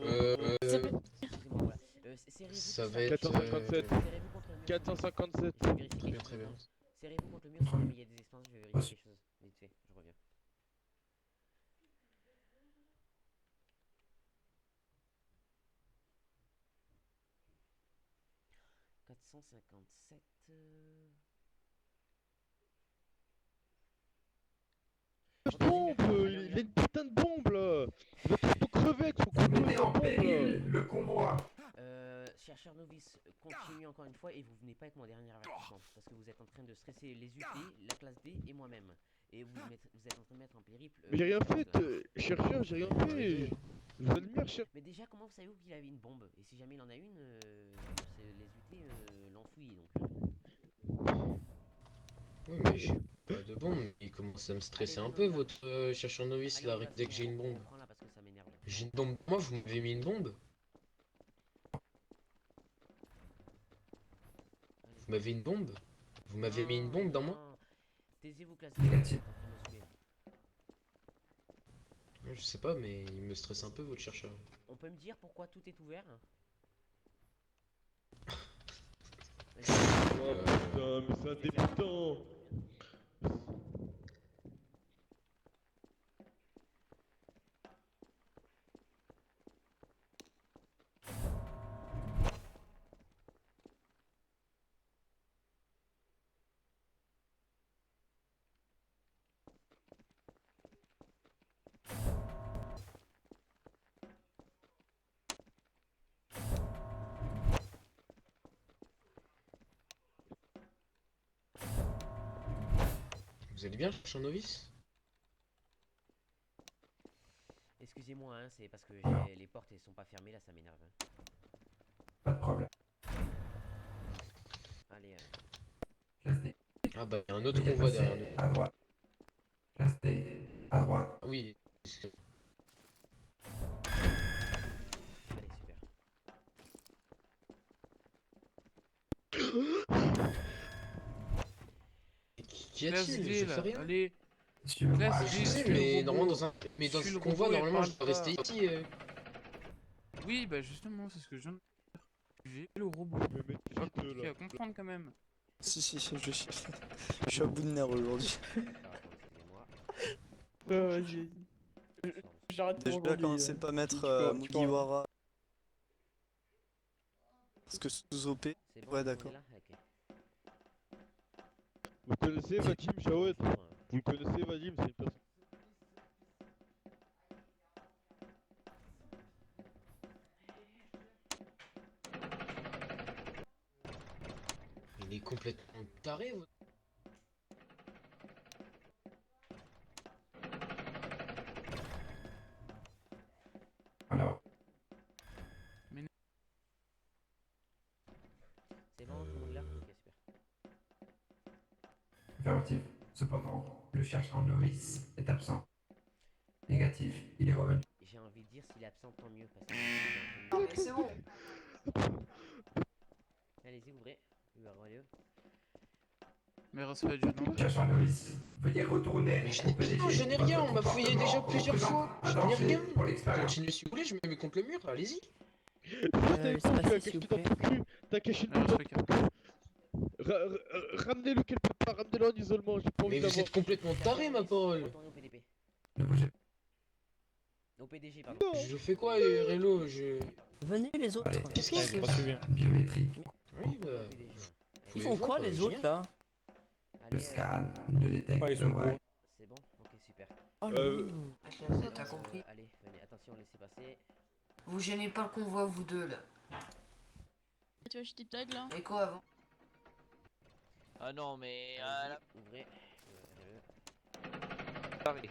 Excusez-moi, voilà. Serrez-vous Ça tous va là. être. 457. Serrez-vous contre le mur. 457. Je vais vérifier Très bien, quelque très chose. bien. Serrez-vous contre le mur si jamais il y a des espaces, je vais vérifier quelque chose. Vite fait, je reviens. « 457... Bombe! Il a une putain de bombe là! Il va tout crever avec son couteau et sa bombe là! le convoi. Chercheur novice, continuez encore une fois et vous venez pas avec mon dernier avertissement. Parce que vous êtes en train de stresser les UP, la classe D et moi-même. Et vous êtes en train de mettre en périple... Mais j'ai rien toute la fait, classe. chercheur, j'ai rien fait! Je vous admire, chercheur! Mais déjà, comment vous savez qu'il avait une bombe? Et si jamais il en a une, les UT l'enfouillent donc. Oui, mais j'ai pas de bombe. Il commence à me stresser Allez, un peu, venons-là. votre chercheur novice Allez, là, on y va, dès c'est que bon, j'ai une bombe. on prend là parce que ça m'énerve. J'ai une bombe. Moi, vous m'avez mis une bombe? Allez. Vous m'avez une bombe? Vous m'avez mis une bombe dans moi? Non. Taisez-vous, classe. Négatif. T'es en train de me saouler, là. Je sais pas, mais il me stresse un peu, votre chercheur. On peut me dire pourquoi tout est ouvert? Oh putain, mais c'est un débutant! Vous allez bien, chercheur novice? Excusez-moi, hein, c'est parce que les portes elles sont pas fermées là, ça m'énerve. Hein. Pas de problème. Allez, Classe D. Ah bah, il y a un autre Veuillez convoi passer derrière nous. à droite. Classe D. À droite. Ah oui. allez, super. Qu'y a-t-il? Je fais rien. Allez, Suivez-moi. Classe Je D, sais, suis le mais robot. normalement, dans Suis ce le convoi, robot et normalement, parle je dois rester pas. ici. Oui, bah justement, c'est ce que je viens de dire. J'ai le robot. Mais mec, Tu vas vite là! comprendre quand même. Si, je suis à bout de nerfs aujourd'hui. Alors, excusez-moi. Vas-y. J'arrête Déjà, pour aujourd'hui. commencez pas à mettre tu peux- Mugiwara. Parce que sous OP. C'est bon, Ouais, on est d'accord. là. Ok. Vous connaissez Vadim Shaoet? C'est bon, hein. Vous le connaissez Vadim? C'est une personne. Il est complètement taré, votre... Alors, C'est bon, tout le monde est là? Ok, super. affirmatif. Cependant, le chercheur novice est absent. Négatif. Il est revenu. J'ai envie de dire s'il est absent, tant mieux. Parce que... Non mais c'est bon. Allez-y, ouvrez. Ouvrez-le. Mais respect du nom. Chercheur novice, veuillez retourner. Mais au PDG. je n'ai rien, on m'a fouillé déjà plusieurs fois. Je n'ai Danger rien. pour l'expérience. Continuez si vous voulez, je me mets contre le mur, allez-y. T'as caché s'il vous dans ton cul! T'as caché une bombe dans ton cul! Ramenez-le quelque part, ramenez-le en isolement, j'ai pas envie Mais vous d'avoir... êtes complètement taré, ma parole. Retournez au PDP. Ne bougez Au PDG, pardon. Non. Je fais quoi, Relo? Je... Venez les autres. Allez. Qu'est-ce qu'il y a? pas. Biométrique. Oui, bah... Au PDG, ouais. Ils font quoi les autres là? Le Allez, scan ne détecte ouais. c'est bon? Ok, super. Oh Euh, non. T'as compris. Allez, venez, attention, laissez passer. Vous gênez pas le convoi vous deux là. Tu vas acheter des tags là? Et quoi avant? Ah non, mais. Allez-y, ouvrez. Voilà.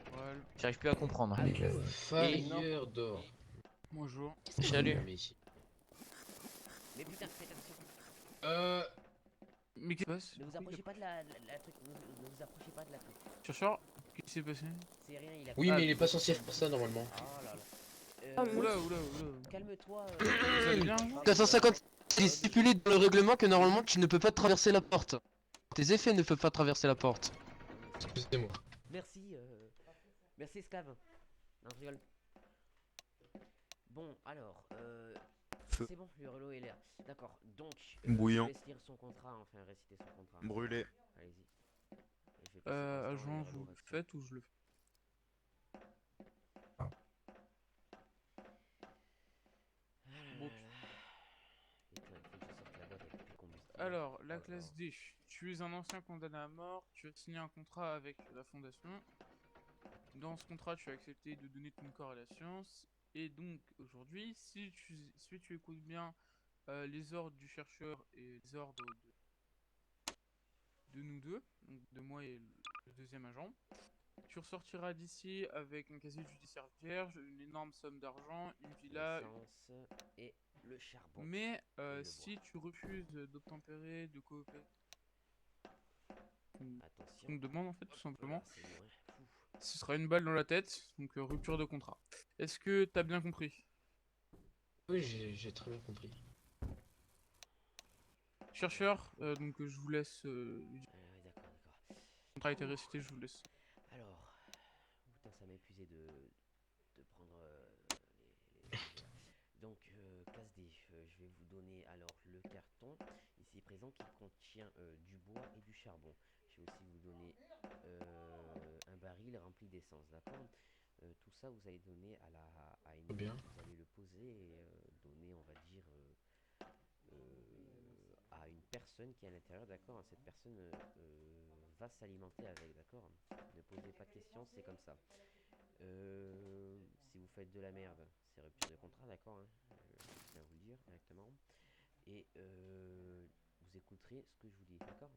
J'arrive plus à comprendre. Allez, classe. Fire d'or. Bonjour. Salut. Mais ici. Mais putain, faites attention. Mais qu'est-ce qui se passe? Ne vous approchez pas de la truc. Ne vous approchez pas de la truc. Chercheur, qu'est-ce qui s'est passé? C'est rien, il a... Oui, mais il est pas censé faire ça, normalement. Oh là là. Oula, oula. Calme-toi. Vous allez bien? 450, il est stipulé dans le règlement que normalement tu ne peux pas traverser la porte. Tes effets ne peuvent pas traverser la porte. Excusez-moi. Merci, merci Sclav. Non, je rigole. Bon, alors, Feu. c'est bon, le relot est là. D'accord, donc, Bouillant. je laisse lire son contrat, enfin réciter son contrat. Brûlé. Allez-y. Et je vais passer pour l'instant, Agent, le vous relot le reste. faites ou je le fais? Bon, Putain, il faut que je sorte la boîte avec plus combustible. alors, Oh la là classe là. D. Tu es un ancien condamné à mort, tu as signé un contrat avec la fondation. Dans ce contrat, tu as accepté de donner ton corps à la science. Et donc, aujourd'hui, si tu écoutes bien les ordres du chercheur et les ordres de nous deux, donc de moi et le deuxième agent, tu ressortiras d'ici avec un casier judiciaire vierge, une énorme somme d'argent, une villa. L'essence et le charbon. Mais le si tu refuses d'obtempérer, de coopérer, Attention. on te demande en fait tout simplement, Là, c'est loin. Ouf. ce sera une balle dans la tête, donc rupture de contrat. Est-ce que t'as bien compris? Oui, j'ai très bien compris. Chercheur, donc je vous laisse. Ouais, d'accord, d'accord. Le contrat a été récité, je vous laisse. Alors, putain, ça m'a épuisé de prendre les... Donc, classe D, je vais vous donner alors le carton ici présent qui contient du bois et du charbon. Je vais aussi vous donner un baril rempli d'essence, d'accord. Tout ça, vous allez donner à une Bien. vous allez le poser et donner, on va dire, à une personne qui est à l'intérieur, d'accord. Cette personne va s'alimenter avec, d'accord. Ne posez pas de questions, c'est comme ça. Si vous faites de la merde, c'est rupture de contrat, d'accord, hein, je tiens à vous le dire directement. Et vous écouterez ce que je vous dis, d'accord.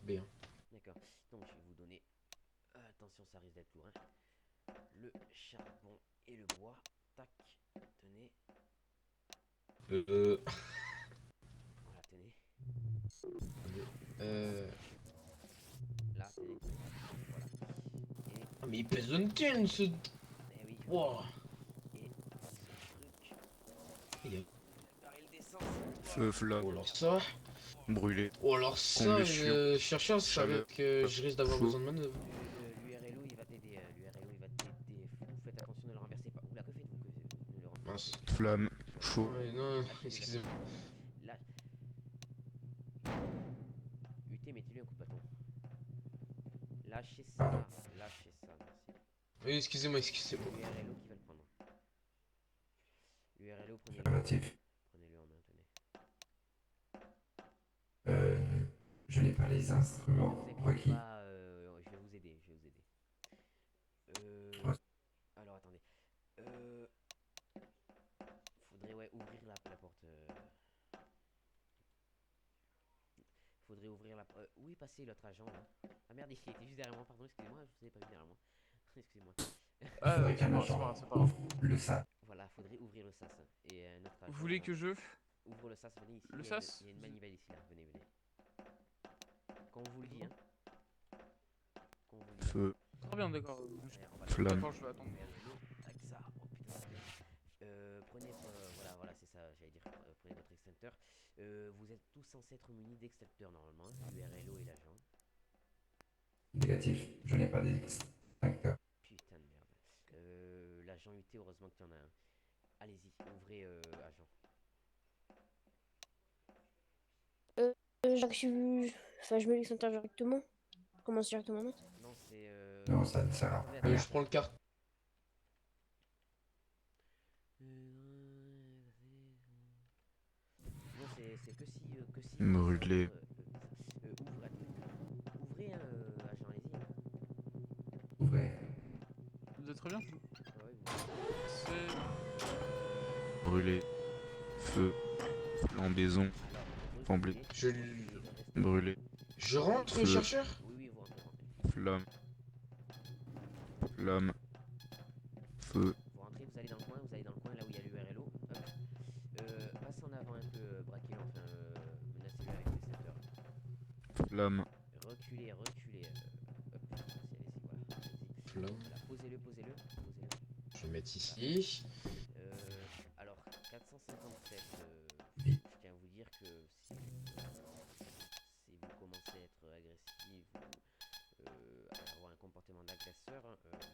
Bien. D'accord, donc je vais vous donner, attention ça risque d'être lourd, hein, le charbon et le bois, tac, tenez, Euh... voilà, tenez, Euh... là, tenez, voilà, et, Ah, mais il pèse une tonne ce... eh oui, Wow. et ce truc, Il y a- le baril d'essence, Feu, flamme. Oh alors ça... Brûlé. Oh alors ça, Combustion. chercheur, ça Chaleur. veut que je risque d'avoir Feu. besoin de manœuvre. l'URLO il va t'aider, l'URLO il va t'aider, vous faites attention, ne le renversez pas, oula, que faites-vous, que ne le renversez Mince. Flamme. Chaud. Ouais, non, pas, excusez-moi. là, UT, mettez-lui un coup de bâton, lâchez ça, merci. Oui, excusez-moi, excusez-moi. L'URLO qui va le prendre. L'URLO, prenez-le. Affirmatif. Prenez-le en main, tenez. Je n'ai pas les Ne instruments vous inquiétez requis. pas, je vais vous aider, Ouais. Alors, attendez. Faudrait, ouais, ouvrir la porte. Faudrait ouvrir la porte. Où est passé l'autre agent, là? Ah merde, il était juste derrière moi, pardon, excusez-moi, je vous ai pas vu derrière moi. Excusez-moi. Il Ah, faudrait c'est qu'un pas grave, agent c'est pas grave. ouvre le sac. Voilà, faudrait ouvrir le sas. Et un autre agent... Vous voulez que je. Ouvre le sas, venez ici. Le il y a sas il y a une manivelle ici, là, venez. Quand on vous le dit, hein. Quand on vous le dit. Feu. Très bien, d'accord. Allez, on va Flamme. D'accord, je vais attendre. avec ça. Oh putain, ça fait. Prenez, voilà, c'est ça, j'allais dire. Prenez votre extincteur. Vous êtes tous censés être munis d'extincteurs normalement, hein, l'URLO et l'agent. Négatif. Je n'ai pas d'extincteur. Putain de merde. L'agent UT, heureusement que tu en as un. Allez-y, ouvrez, agent. J'active. Enfin, je mets l'extincteur directement. Commence directement à mettre. Non, c'est. Non, ça ne sert à attendez, rien. Je prends le carte. Non, c'est que si. Brûlé. Ouvrez, agent, allez-y. Ouvrez. Vous êtes très bien? Ah ouais, vous- C'est. Brûlé. Feu. Flambaison. Alors, Tremblé. reculez, Je- restez- Brûlé. Je rentre, Feu. chercheur? Oui, vous rentrez. Flamme. Flamme. Feu. Vous rentrez, vous allez dans le coin, là où il y a l'URLO. Hop. Passez en avant un peu, braquez-le, enfin, menacez-le avec l'extincteur. Flamme. Reculez, hop. Allez-y, voilà. Allez-y. Flamme. Voilà, posez-le. Je vais mettre ici. Alors, 457, Oui. je tiens à vous dire que si vous commencez à être agressif ou à avoir un comportement d'agresseur,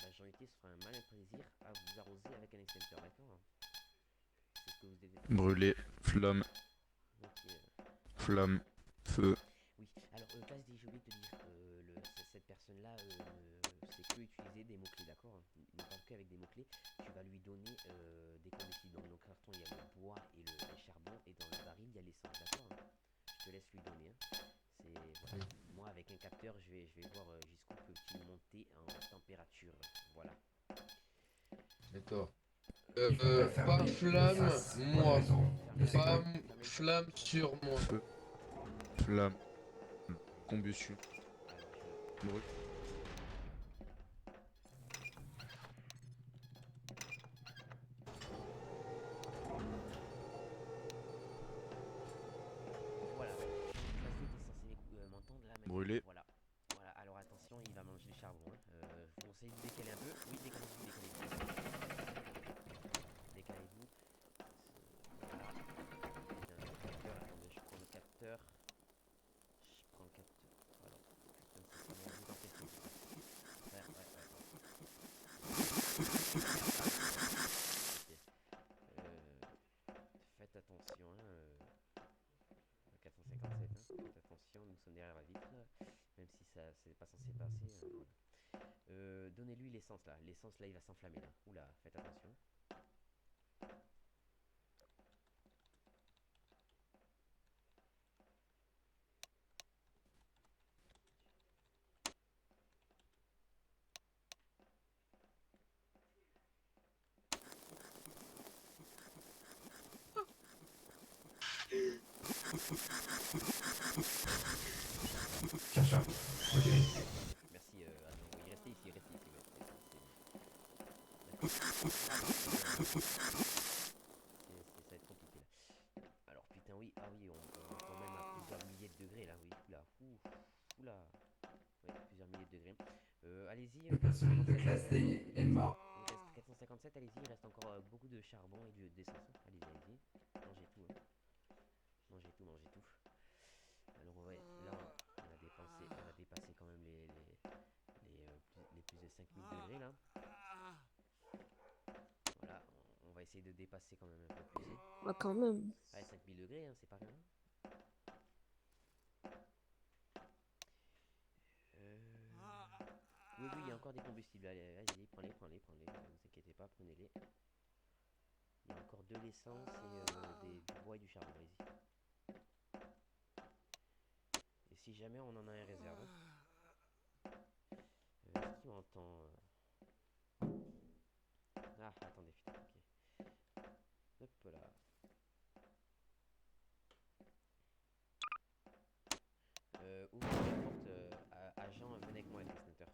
l'agent UT se fera aucun plaisir à vous arroser avec un extincteur, d'accord? C'est ce que vous devez faire. Brûler, flamme, Ok. flamme, feu. Oui, alors classe D, j'ai oublié de te dire, cette personne-là ne sait que utiliser des mots-clés, d'accord? Il ne parle qu'avec des mots-clés. Tu vas lui donner des combustibles. Dans le carton, il y a le bois et le charbon, et dans le baril, il y a l'essence, d'accord? Je te laisse lui donner. Hein. Voilà. Moi, avec un capteur, je vais voir jusqu'où peux-tu monter en température. Voilà. D'accord. Il faudrait fermer Pas les flamme, sas pour des moi. raisons de Pas sécurité. flamme sur moi. Feu, flamme, combustion. Brûle. Voilà. Classe D, t'es censé m'entendre là maintenant. Brûler. Voilà. Voilà, alors attention, il va manger du charbon. Hein. Vous conseille de décaler un peu. Oui, décalez-vous, décalez-vous. Décalez-vous. Voilà. J'ai un capteur. Attendez, je prends le capteur. Je prends le capteur. Alors, putain, c'est ça, vous en faites plus. Ouais. Ok. Faites attention, hein. 457, hein. Faites attention, nous sommes derrière la vitre. Même si ça c'est pas censé passer. Voilà. Donnez-lui l'essence là. L'essence là, il va s'enflammer là. Oula, faites attention. Chercheur, reculez. Merci, non, oui, restez ici, restez ici. D'accord. Ça va être compliqué là. Alors putain oui, ah oui, on est quand même à plusieurs milliers de degrés là, oui. Oula. Ouais, plusieurs milliers de degrés. Allez-y. Le personnel de classe D est mort. Il reste 457, allez-y, il reste encore beaucoup de charbon et d'essence. Allez-y. Mangez tout. Hein. Mangez tout. Alors ouais, là on a dépassé quand même les plus de 5000 degrés là. Voilà, on va essayer de dépasser quand même un peu plus. Bah, quand même. Ouais, 5000 degrés, hein, c'est pas rien. Oui, il y a encore des combustibles. Allez, prenez. Ne vous inquiétez pas, prenez-les. Il y a encore de l'essence et du bois et du charbon, allez-y. Et si jamais on en a un réserve. Est-ce qu'il m'entend Ah, attendez, putain, ok. Hop là. Ouvrez la porte, agent, venez avec moi avec l'extincteur.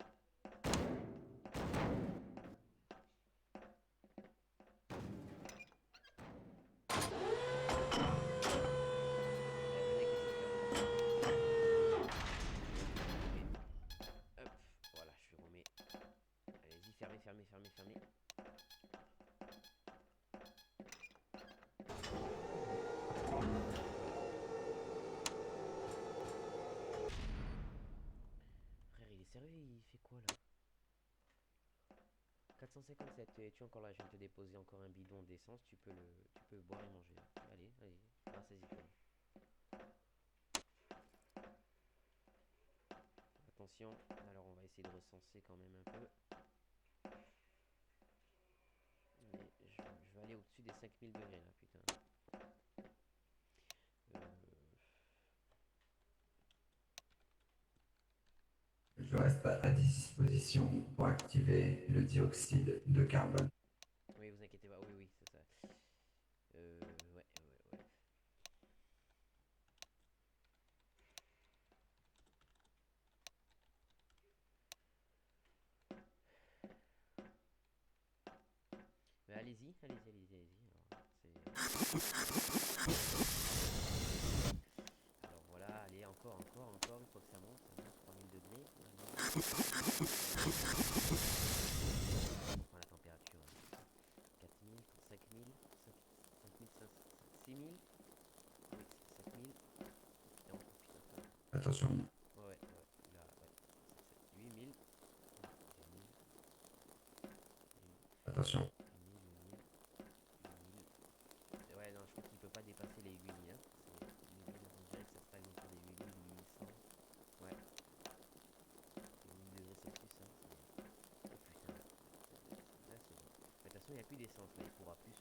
Hop, voilà, je remets. Allez-y, fermez. Frère, il est sérieux, il fait quoi là? 457, es-tu encore là? Je viens de te déposer encore un bidon d'essence, tu peux boire et manger. Allez, rassaisis-toi. Attention, alors on va essayer de recenser quand même un peu. Mais je vais aller au-dessus des 5000 degrés là, putain. Je reste à disposition pour activer le dioxyde de carbone. Oui, vous inquiétez pas, oui, c'est ça. Ouais. Mais allez-y. Alors, alors voilà, allez, encore, une fois que ça monte, 3000 degrés. On prend la température. 4000, 5000, 5500, 6000. Oui, 5000. Non, putain. Attention. Ouais. Là, ouais. 8000. 8000. Attention. 8000. Ouais, non, je crois qu'il peut pas dépasser les 8000. Hein. On dirait que ça stagne autour des 8000, 8100. Ouais. 8000 degrés Celsius, hein. Oh putain. Là, c'est bon. Mais de toute façon, il n'y a plus d'essence. Là, il pourra plus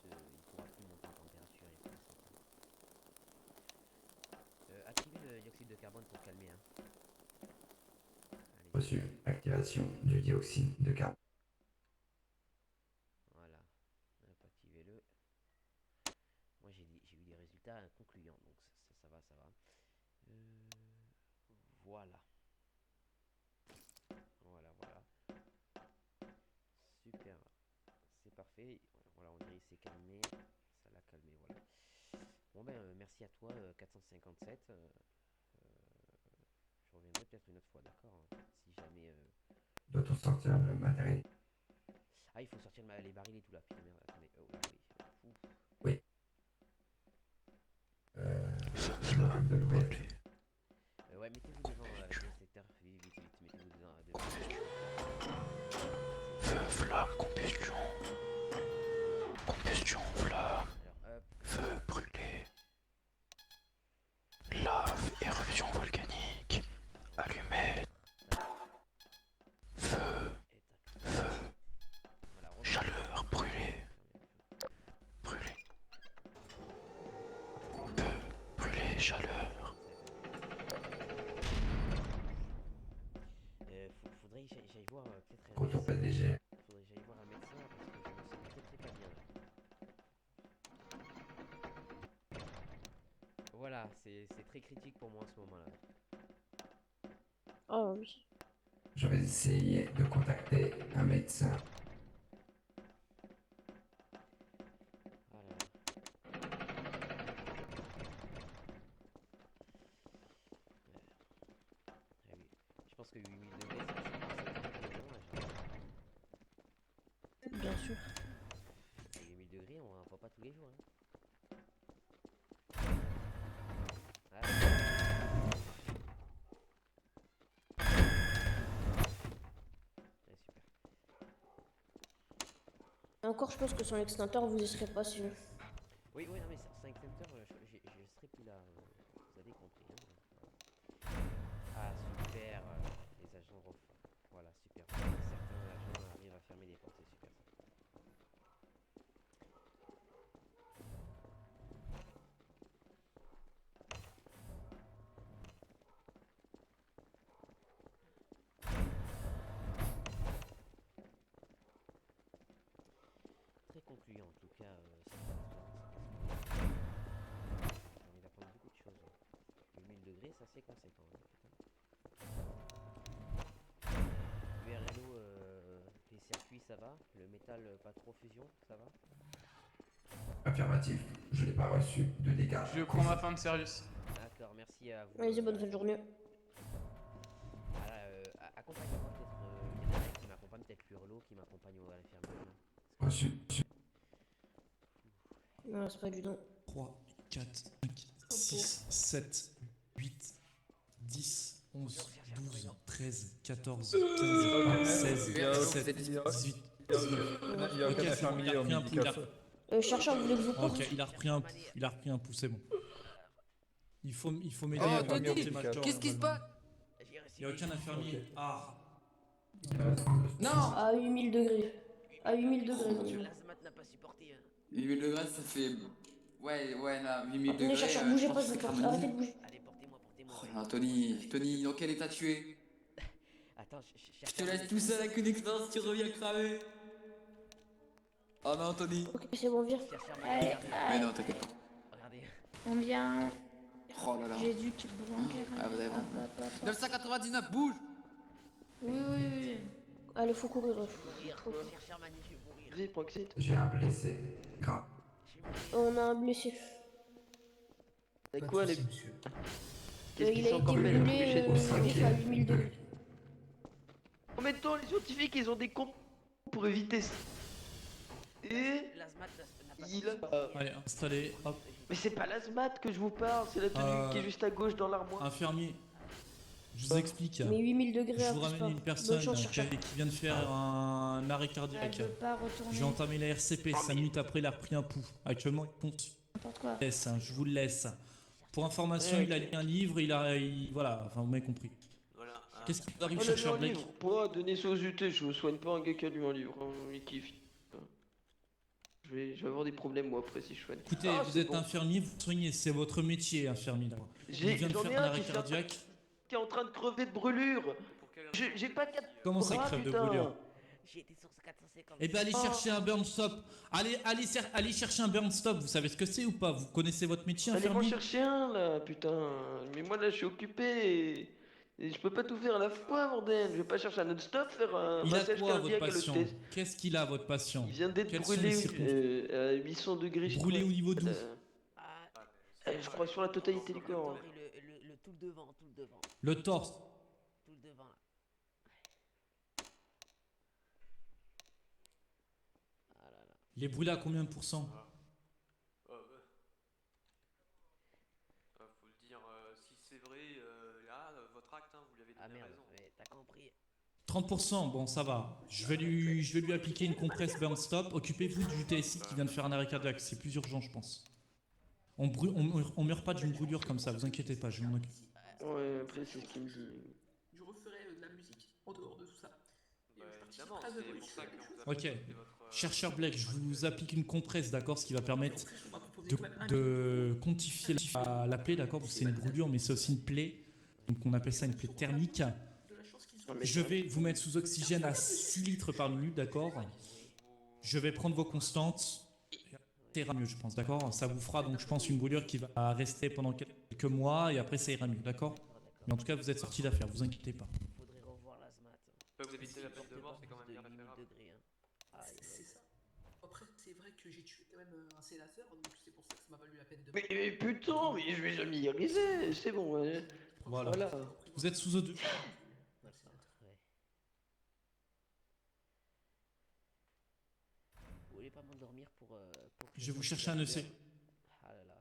monter en température. Il y a plus d'essence. Activez le dioxyde de carbone pour calmer. Hein. Allez. Reçu. Activation du dioxyde de carbone. Voilà. Hop, activez-le. Moi, j'ai eu des résultats concluants. Donc, ça va, ça va. Voilà. Voilà. Super. C'est parfait. Voilà, on dirait qu'il s'est calmé. Ça l'a calmé, voilà. Bon ben, merci à toi, 457. Je reviendrai peut-être une autre fois, d'accord, hein, si jamais... Doit-on sortir le matériel? Ah, il faut sortir les barils et tout là. Putain, merde, attendez. Oh là, oui. Oui. Je m'occupe de l'ouvrir. Ouais, mettez-vous devant le secteur. Vite, mettez-vous devant. Flamme, combustion. Combustion, flamme. Alors, hop. Feu, brûlé. Lave, éruption volcanique. Allumette. Feu. Voilà, Chaleur, brûlé. Brûlé. Feu, brûlé, chaleur. Faudrait que j'aille voir peut-être un Retour médecin. PDG. Faudrait que j'aille voir un médecin parce que je me sens très pas bien là. Voilà, c'est très critique pour moi en ce moment-là. Oh oui. Je vais essayer de contacter un médecin. Voilà. Ah oui. Je pense que 8000 degrés, ça c'est Bien sûr. 8000 degrés, on en voit pas tous les jours. Hein. Ah, super. Encore, je pense que sans l'extincteur, vous y serez pas si. Oui, non, mais sans extincteur, je serai plus là. Vous avez compris. Hein. Ah, super. Les agents voilà, super. Certains agents arrivent à fermer les portes, c'est super ça. Très concluant en tout cas. J'ai envie d'apprendre beaucoup de choses. 8000 degrés, ça c'est conséquent. Hein, URLO, les circuits ça va? Le métal pas trop fusion, ça va? Affirmatif. Je n'ai pas reçu de dégâts. Je prends ma fin de service. D'accord, merci à vous. Allez, bonne fin de journée. Voilà, accompagnez-moi peut-être. Il y en a un qui m'accompagne, peut-être l'URLO qui m'accompagne à l'infirmerie. Reçu. Non, c'est pas du tout. 3, 4, 5, 6, 7, 8, 10, 11, 12, 13, 14, 15, 16, 17, 18, 19. Ok, c'est bon, il a repris un pouls. Chercheur, vous voulez que je vous pose? Ok, il a repris un pouls, c'est bon. Il faut m'aider Oh, à Tony, orienter ma corde. qu'est-ce qui se passe? Il n'y a aucun infirmier. Ah. Non. À 8000 degrés. À 8000 degrés. minimum. L'asthmate n'a pas supporté. 8000 degrés, ça fait. Ouais, là, 8000 degrés. Attendez, chercheur, bougez je pas, pense je que vous c'est porte. carbone. Arrêtez de bouger. Allez, portez-moi. Oh là, Tony, dans quel état tu es? Attends, Je te laisse tout seul avec une expérience, tu reviens cramer. Oh non, Tony. Ok, c'est bon, viens. Allez, Mais non, t'inquiète pas. Regardez. on vient. Oh là là. Jésus qui blanquait. Ah, vous avez bon. 999, bouge. Oui. Allez, faut courir. Chercheur m'a dit je vais mourir. Vas-y, proxite. J'ai un blessé. Grave. On a un blessé. C'est quoi les. Monsieur. Qu'est-ce Il qu'ils a sont été encore fait brûlé les à 8000 degrés. En même temps, les scientifiques, ils ont des comptes pour éviter ça. Et. L'asthmate n'a pas Il Allez, installez. Hop. Mais c'est pas l'asthmate que je vous parle, c'est la tenue qui est juste à gauche dans l'armoire. Infirmier. Je vous explique. Mais 8000 degrés Je à vous plus ramène pas. une personne Bonne chance, chercheur. qui vient de faire un arrêt Elle cardiaque. veut pas retourner. J'ai entamé la RCP, 5 minutes après il a repris un pouls. Actuellement il compte. N'importe quoi. Je vous le laisse. Pour information, il a lu un livre, voilà, enfin vous m'avez compris. Voilà. Qu'est-ce qui vous arrive, Oh, là, chercheur un Blake? livre. Moi, donnez ça aux UT, je vous soigne pas un gars qui a lu un livre. Hein, il kiffe. Je vais avoir des problèmes moi après si je soigne. Écoutez, Ah, vous c'est êtes bon. infirmier, vous soignez, c'est votre métier, infirmier là. Il vient de J'en ai faire un un arrêt qui fait cardiaque. qui est en train de crever de brûlure. J'ai pas 4 Comment ça, il crève de brûlure? J'ai été sur 450. Eh ben allez chercher un burn stop. Allez chercher un burn stop. Vous savez ce que c'est ou pas? Vous connaissez votre métier, Allez m'en infirmier? chercher un là, putain. Mais moi là je suis occupé et je peux pas tout faire à la fois, bordel. Je vais pas chercher un non-stop, faire un Il a massage quoi, votre cardiaque à patient? l'hôtesse. Qu'est-ce qu'il a, votre patient? Il vient d'être Quelles sont les brûlé circonstances? à 800 degrés. je Brûlé crois. au niveau d'où? Je crois sur la totalité du corps. Hein. Tout le devant, tout le devant. Le torse. Tout le devant là. Ah là là. Il est brûlé à combien de pourcents? Faut le dire, si c'est vrai, là, votre acte, vous lui avez donné raison. Ouais, t'as compris. 30%, bon ça va. Je vais lui appliquer une compresse burn stop. Occupez-vous du TSI qui vient de faire un arrêt cardiaque. C'est plus urgent, je pense. On meurt pas d'une brûlure comme ça, vous inquiétez pas, je m'en occupe. Ouais, après c'est ce qu'il me dit. Je referai de la musique en dehors de tout ça. Évidemment, Ah, c'est pour ça qu'on vous a Ok. Chercheur Blake, je vous applique une compresse, d'accord, ce qui va permettre de quantifier la plaie, d'accord. C'est une brûlure, mais c'est aussi une plaie. Donc on appelle ça une plaie thermique. Je vais vous mettre sous oxygène à 6 litres par minute, d'accord. Je vais prendre vos constantes. Ça ira mieux, je pense, d'accord. Ça vous fera donc, je pense, une brûlure qui va rester pendant quelques mois et après ça ira mieux, d'accord. Mais en tout cas, vous êtes sorti d'affaire, vous inquiétez pas. Faudrait revoir l'asthmat. peut vous éviter la peine de mort, c'est quand même bien préférable. C'est ça. Après, c'est vrai que j'ai tué quand même un sénateur, donc c'est pour ça que ça m'a valu la peine de. Mais putain, mais je vais jamais y arriver, c'est bon. Ouais. Voilà. Vous êtes sous O2. Vous voulez pas m'endormir pour que Je vais vous chercher un EC. Ah là là.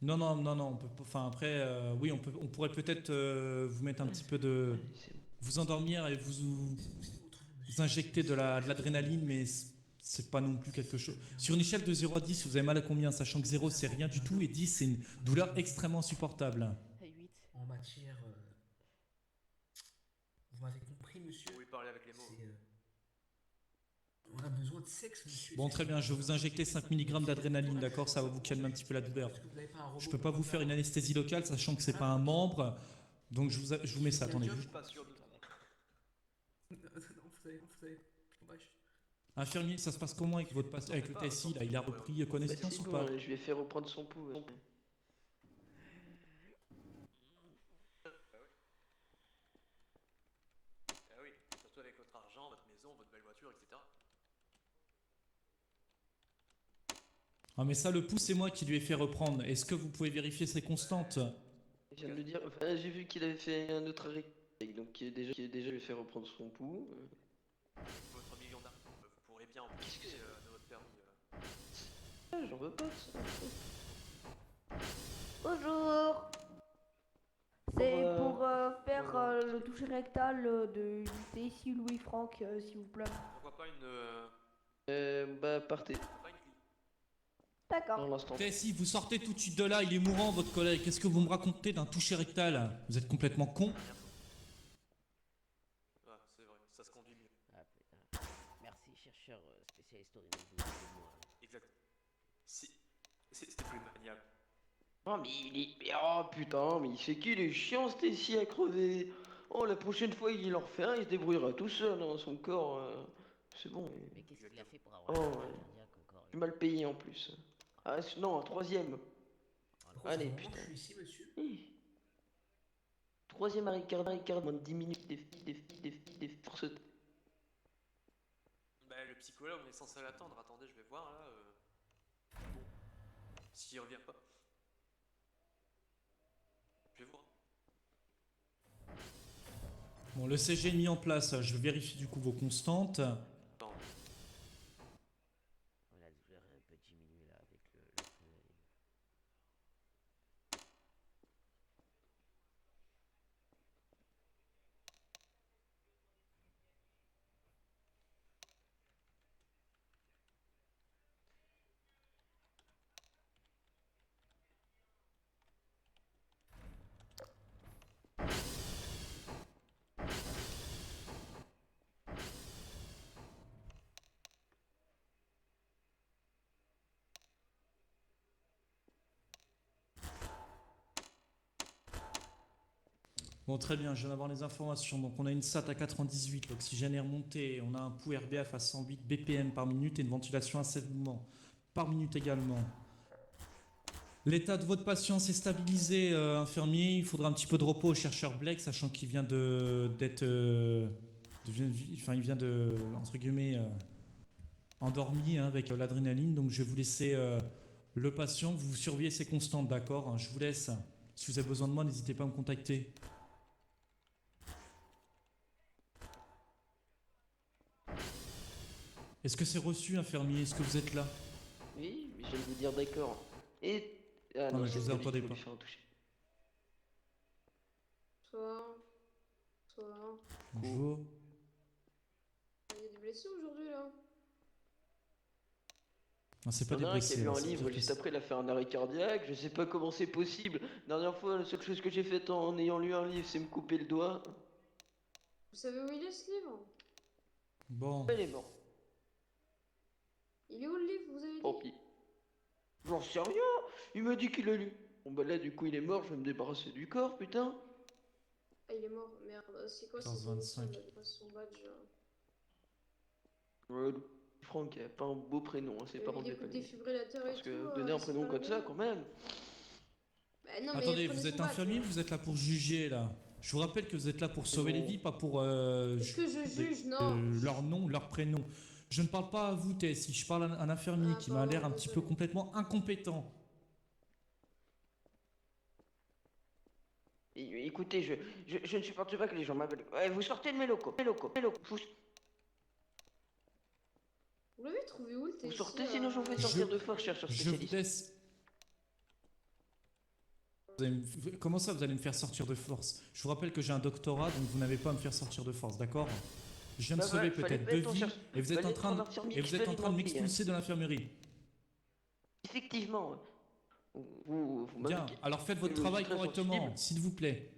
Non, on peut pas. Enfin, après, oui, on pourrait peut-être vous mettre un petit peu de. Vous endormir et vous injecter de l'adrénaline, mais c'est pas non plus quelque chose. Sur une échelle de 0 à 10, vous avez mal à combien? Sachant que 0 c'est rien du tout et 10 c'est une douleur extrêmement insupportable. En matière. Vous m'avez compris, monsieur. Oui, parler avec les mots. On a besoin de sexe, monsieur. Bon, très bien, je vais vous injecter 5 mg d'adrénaline, d'accord? Ça va vous calmer un petit peu la douleur. Je peux pas vous faire une anesthésie locale, sachant que c'est pas un membre. Donc je vous mets ça, attendez. Je suis pas sûr de toi. Non, vous savez. Dommage. Infirmier, ça se passe comment avec votre patient, avec le TSI là? Il a repris connaissance C'est ou bon, pas? je vais faire reprendre son pouls. Ah oui, surtout avec votre argent, votre maison, votre belle voiture, etc. Ah mais ça, le pouls, c'est moi qui lui ai fait reprendre. Est-ce que vous pouvez vérifier ses constantes? Je viens de le dire. Enfin, j'ai vu qu'il avait fait un autre arrêt, donc qui est déjà lui fait reprendre son pouls. Votre million d'argent, vous pourrez bien en profiter de votre permis. J'en veux pas de ça. Bonjour. C'est pour faire le toucher rectal du TSI Louis Franck, s'il vous plaît. Pourquoi pas une... Bah partez. D'accord. Dans l'instant. TSI, vous sortez tout de suite de là, il est mourant votre collègue. Qu'est-ce que vous me racontez d'un toucher rectal? Vous êtes complètement con. Ah, c'est vrai, ça se conduit mieux. Ah putain. Merci, chercheur spécialiste oryngologue. Exact. C'était plus maniable. Oh mais oh putain, mais c'est qu'il est chiant ce Tessie à crever. Oh la prochaine fois il en refait un, il se débrouillera tout seul, hein, son corps. C'est bon. Mais qu'est-ce qu'il a fait pour avoir Oh un ouais. cardiaque encore Je suis mal payé en plus. Ah non, un troisième. Allez putain. Je suis ici, monsieur. Troisième arrêt cardiaque, moins de 10 minutes, des forces. Bah, le psychologue, on est censé l'attendre. Attendez, je vais voir là. Bon. S'il revient pas. Je vais voir. Bon, le CG est mis en place. Je vérifie du coup vos constantes. Attends. La douleur est un peu diminuée là avec l'adrénaline. Bon, très bien, je viens d'avoir les informations. Donc, on a une SAT à 98, l'oxygène est remonté. On a un pouls RBF à 108 BPM par minute et une ventilation à 7 mouvements par minute également. L'état de votre patient s'est stabilisé, infirmier. Il faudra un petit peu de repos au chercheur Blake, sachant qu'il vient d'être... Enfin, il vient de, entre guillemets, endormi avec l'adrénaline. Donc, je vais vous laisser le patient. Vous surveillez ses constantes, d'accord? Je vous laisse. Si vous avez besoin de moi, n'hésitez pas à me contacter. Est-ce que c'est reçu, infirmier? Est-ce que vous êtes là? Oui, je viens de vous dire d'accord. Et... Ah Non, mais je c'est vous pas entendais lui, faut pas. lui faire un toucher. Toi. Bonjour. Il y a des blessés aujourd'hui là. Non, c'est pas Il y des en a un qui a blessés. lu là, un c'est livre, dire que juste c'est- après il a fait un arrêt cardiaque, je sais pas comment c'est possible. Dernière fois, la seule chose que j'ai faite en ayant lu un livre, c'est me couper le doigt. Vous savez où il est ce livre? Bon. Elle est morte, Il est où le livre, vous avez dit? tant pis. J'en sais rien, il m'a dit qu'il l'a lu. Bon bah là du coup il est mort, je vais me débarrasser du corps, putain. Ah, il est mort, merde. C'est quoi 14-25. son badge? Franck, il a pas un beau prénom, hein, c'est pas Il rendre écoute des des fibrillateurs et Parce tout. que donner un c'est prénom pas comme ça bien. quand même. Bah, non, mais Attendez, prenez vous êtes son badge. infirmier ou vous êtes là pour juger là? Je vous rappelle que vous êtes là pour sauver les vies, pas pour Est-ce que je juge? Non. leur nom, leur prénom. Je ne parle pas à vous, TSI, je parle à un infirmier qui m'a l'air un petit peu complètement incompétent. Écoutez, je ne supporte pas que les gens m'appellent. Ouais, vous sortez de mes locaux. Vous l'avez trouvé où le Vous TSI, sortez, sinon je vous fais sortir de force, chercheur Je vous spécialiste. laisse. Comment ça, vous allez me faire sortir de force? Je vous rappelle que j'ai un doctorat, donc vous n'avez pas à me faire sortir de force, d'accord? Je viens de Bah, sauver fallait peut-être pas deux être en vies, cherche- et vous êtes fallait en être train un de, infirmier et vous êtes en train de expérimenté, m'expulser de l'infirmerie. Effectivement. Vous Bien, alors faites votre travail correctement, s'il vous plaît.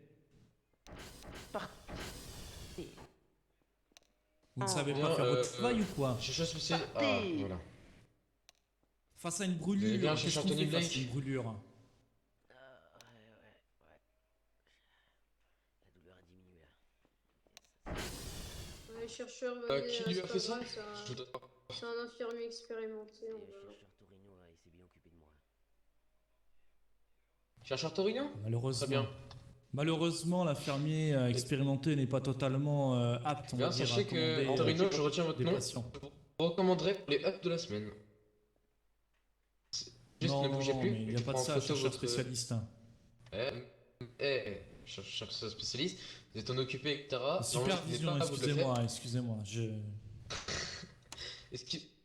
Vous ne savez pas faire votre travail ou quoi? Chercheur spécial. Ah, voilà. Face à une Vous allez bien, brûlure, qu'est-ce chercheur qu'on Tony fait face à Blake? une brûlure? La douleur a diminué là. Ouais, chercheur, Qui lui a fait ça? Je dois- C'est un infirmier expérimenté. Et on le va- chercheur Torino là, il s'est bien occupé de moi. Chercheur Torino? Malheureusement. Très bien. Malheureusement, l'infirmier expérimenté n'est pas totalement apte, on va Bien, dire, sachez à commander, que Torino, je retiens votre des nom. patients. Je vous recommanderais pour les ups de la semaine. Juste Non, ne bougez non, plus. mais il n'y et a tu pas de prends en ça, photo chercheur votre- spécialiste. Chercheur spécialiste, vous êtes en occupé, etc. Supervision, excusez-moi, excusez-moi.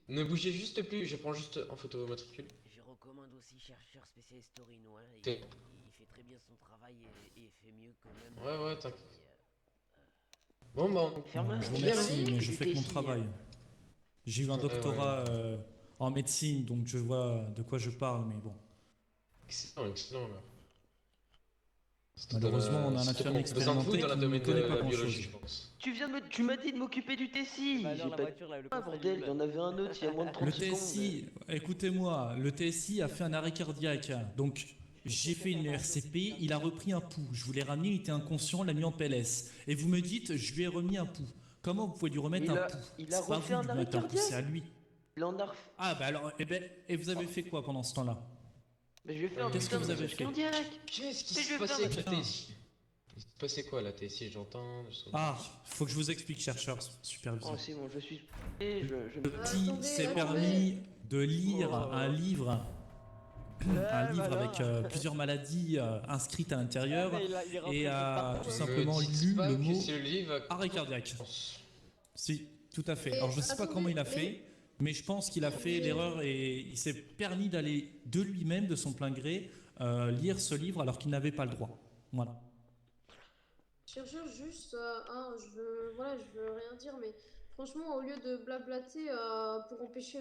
Ne bougez juste plus, je prends juste en photo vos matricules. Je recommande aussi chercheur spécialiste Torino. Hein, T'es- il fait très bien son travail et il fait mieux quand même. Ouais, t'inquiète. Bon, bah, Je vous remercie, mais je fais que mon travail. J'ai eu un doctorat en médecine, donc je vois de quoi je parle, mais bon. Excellent, excellent. Là. Malheureusement, on a un infirmier expérimenté dans la qui ne domaine connaît de pas la biologie, grand-chose. je pense. Tu m'as dit de m'occuper du TSI. Bah alors, J'ai la pas voiture, là, le Ah, contrôle bordel, il y en avait un autre il y a moins de 30 Le secondes. TSI, écoutez-moi, le TSI a fait un arrêt cardiaque, donc j'ai fait une RCP, il a repris un pouls. Je vous l'ai ramené, il était inconscient, on l'a mis en PLS. Et vous me dites, je lui ai remis un pouls. Comment vous pouvez lui remettre un pouls? il a C'est pas refait vous un qui lui arrêt mettez un pouls, cardiaque. c'est à lui. Il en a refait. Ah bah alors, et vous avez fait quoi pendant ce temps-là? Mais je vais faire un Qu'est-ce que putain de vous avez massage fait? cardiaque. Qu'est-ce qui Mais se je vais passait faire avec un- la TSI? Il se passait quoi la TSI? J'entends. Ah, faut que je vous explique, chercheur supervision. Oh, c'est bon, je suis. Et je Le ne petit Attendez, s'est attendez. permis de lire un livre. Un livre voilà. avec plusieurs maladies inscrites à l'intérieur Ah, mais il est rentré et a partout, tout hein. simplement Me dites lu pas le que mot c'est le livre à- arrêt cardiaque. Si, tout à fait. Et Alors je sais pas attendez, comment il a mais- fait, mais je pense qu'il a fait l'erreur et il s'est permis d'aller de lui-même, de son plein gré, lire ce livre alors qu'il n'avait pas le droit. Voilà. Chercheur, juste, je veux rien dire, mais franchement, au lieu de blablater pour empêcher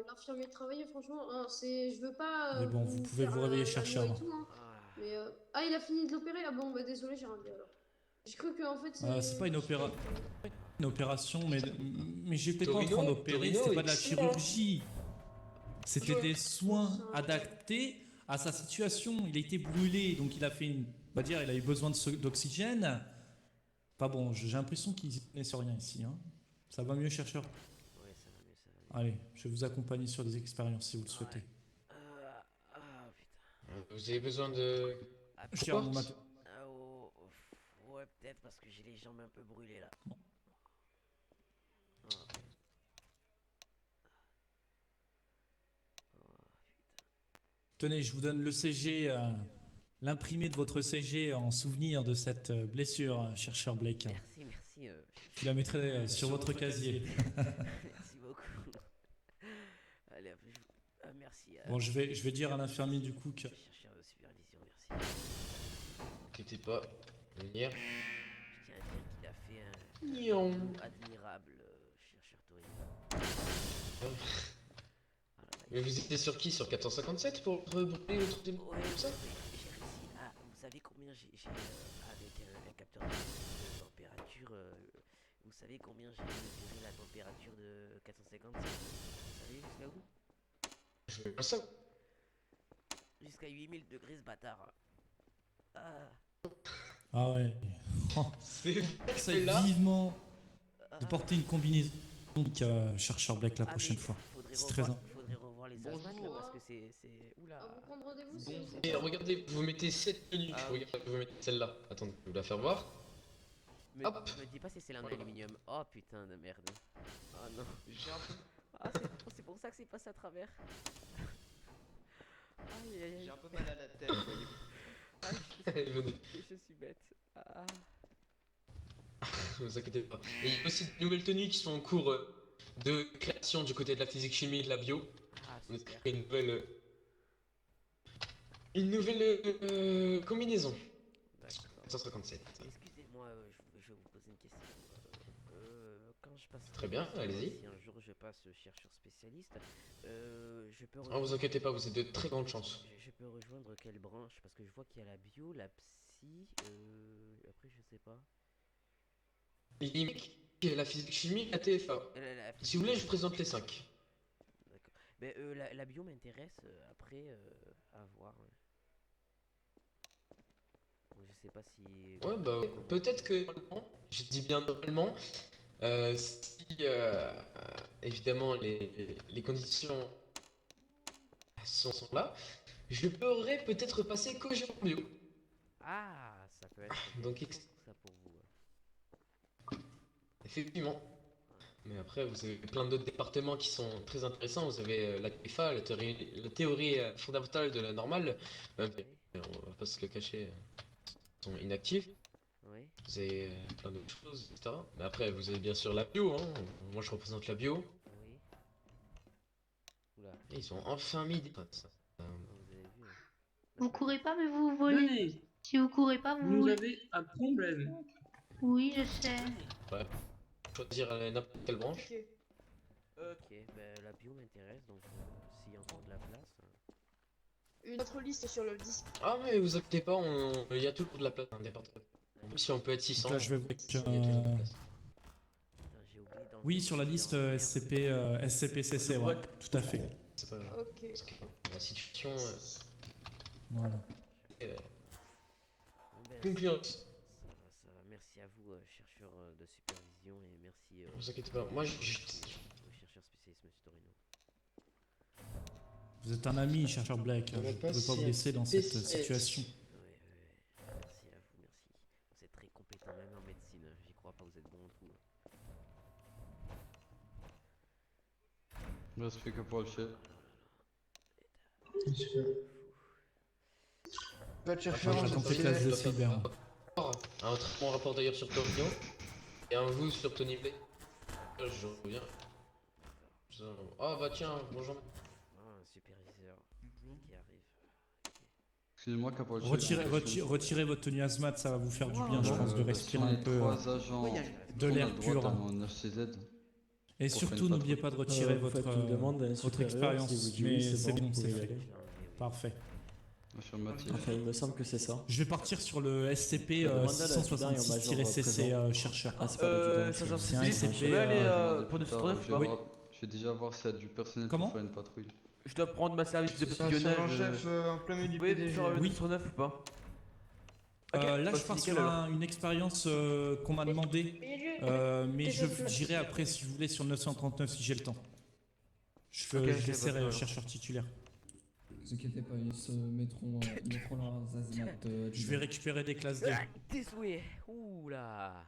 l'infirmier de travailler, franchement, je veux pas. Mais bon, vous pouvez faire vous réveiller, la loi chercheur. et tout, hein. Mais, il a fini de l'opérer? Ah bon, bah désolé, j'ai rien dit alors. J'ai cru que en fait. C'est pas une opération, mais j'étais pas en Torino, train d'opérer, Torino, c'était pas de la excellent. chirurgie. C'était des soins adaptés à sa situation. Il a été brûlé, donc il a fait une. On va dire, il a eu besoin d'oxygène. Enfin bon, j'ai l'impression qu'il n'est sur rien ici. Hein. Ça va mieux, chercheur? Ouais, ça va mieux, ça va mieux. Allez, je vais vous accompagner sur des expériences si vous le souhaitez. Putain. Vous avez besoin de... Je tire mon mat- Ouais, peut-être parce que j'ai les jambes un peu brûlées là. Bon. Tenez, je vous donne le CG, l'imprimé de votre CG en souvenir de cette blessure, chercheur Blake. Merci. Je la mettrai sur votre casier. Merci beaucoup. Allez, merci. Bon, je vais dire à l'infirmier du coup que... Chercheur de supervision, merci. Inquiétez pas, venir. Je tiens à dire qu'il a fait un Nion. admirable chercheur Torino. Mais vous étiez sur qui? Sur 457 pour brûler le truc comme ça? J'ai réussi. Ah, vous savez combien j'ai avec un capteur de température. Vous savez combien j'ai mesuré la température de 457? Vous savez jusqu'à où? Je veux pas ça. Jusqu'à 8000 degrés ce bâtard. Ah ouais. Oh, ça est vivement de porter une combinaison chercheur Blake la prochaine fois. C'est très important. Faudrait revoir les asthmates là parce que c'est... Oula. On va prendre rendez-vous si vous Et regardez, vous mettez 7 tenues. Regardez, vous mettez celle-là. Attendez, je vais vous la faire voir. Hop. Me dis pas si c'est en aluminium. Oh putain de merde. Oh non. C'est pour ça que c'est passé à travers. Aïe aïe aïe. J'ai un peu mal à la tête, voyez-vous. Venez. Je suis bête. Ne vous inquiétez pas. Et il y a aussi de nouvelles tenues qui sont en cours de création du côté de la physique-chimie et de la bio. On a créé une nouvelle combinaison. 157. Excusez-moi, je vais vous poser une question. Quand je passe... Très bien, allez-y. Si un jour je passe chercheur spécialiste, je peux... Ne vous inquiétez pas, vous avez de très grandes chances. Je peux rejoindre quelle branche? Parce que je vois qu'il y a la bio, la psy, après je sais pas. La physique-chimie, la TFA. Si vous voulez, je vous présente les 5. D'accord. Mais la bio m'intéresse, après, à voir. Je sais pas si... Ouais, bah, peut-être que, je dis bien normalement, si, évidemment, les conditions sont là, je pourrais peut-être passer qu'au en bio. Ah, ça peut être... Donc, ça pour vous. Effectivement. Mais après, vous avez plein d'autres départements qui sont très intéressants. Vous avez la TFA, la théorie fondamentale de la normale. On va pas se le cacher, sont inactifs. Oui. Vous avez plein d'autres choses, etc. Mais après, vous avez bien sûr la bio. Hein. Moi, je représente la bio. Oui. Oula. Et ils sont enfin mis des... Vous courez pas, mais vous volez. Si vous courez pas, vous volez. avez un problème. Oui, je sais. Ouais. Choisir n'importe quelle branche. Ok, ben la bio m'intéresse, donc s'il y a encore de la place... Une autre liste sur le disque. Ah mais vous inquiétez pas, il y a toujours de la place dans le département. Même si on peut être 600. Donc là, je vais vous Oui, sur la liste SCP-CC, ouais, tout à fait. C'est pas grave. Ok. Parce que la situation... Voilà. Concluante. Ça va, merci à vous, chercheur de supervision, et merci... Ne vous inquiétez pas, moi je... chercheur spécialiste, monsieur Torino. Vous êtes un ami, chercheur Blake. Je ne peux pas vous laisser dans cette situation. Merci à vous, merci. Vous êtes très compétent même en médecine, j'y crois pas, vous êtes bon en tout. Respect caporal chef. J'attends que classe de cyber. Un très bon rapport d'ailleurs sur Torino. Et un vous sur Tony Blay. Je reviens. Ah bah tiens, bonjour. Un superviseur qui arrive. Excusez-moi, caporal chef. Retirez votre tenue hazmat, ça va vous faire du bien, je pense, de respirer un peu de l'air pur. Et surtout, n'oubliez pas de retirer votre expérience. Mais c'est bon, c'est fait. Parfait. Enfin, il me semble que c'est ça. Je vais partir sur le SCP 666-CC chercheur. C'est un SCP. Oui. Je vais déjà voir s'il y a du personnel Comment pour faire une patrouille. Je dois prendre ma service de C'est un pionnage. chef en plein milieu du Vous pouvez PDG. faire le Oui. sur 9 ou pas? Là, bah, je pars c'est sur nickel, alors. une expérience qu'on m'a demandé, mais j'irai après si vous voulez sur 939 si j'ai le temps. Je Ok, laisserai alors. chercheur titulaire. Ne vous inquiétez pas, ils se mettront leurs azimats. Je vais récupérer des classes D. Tes souhaits. Ouh là.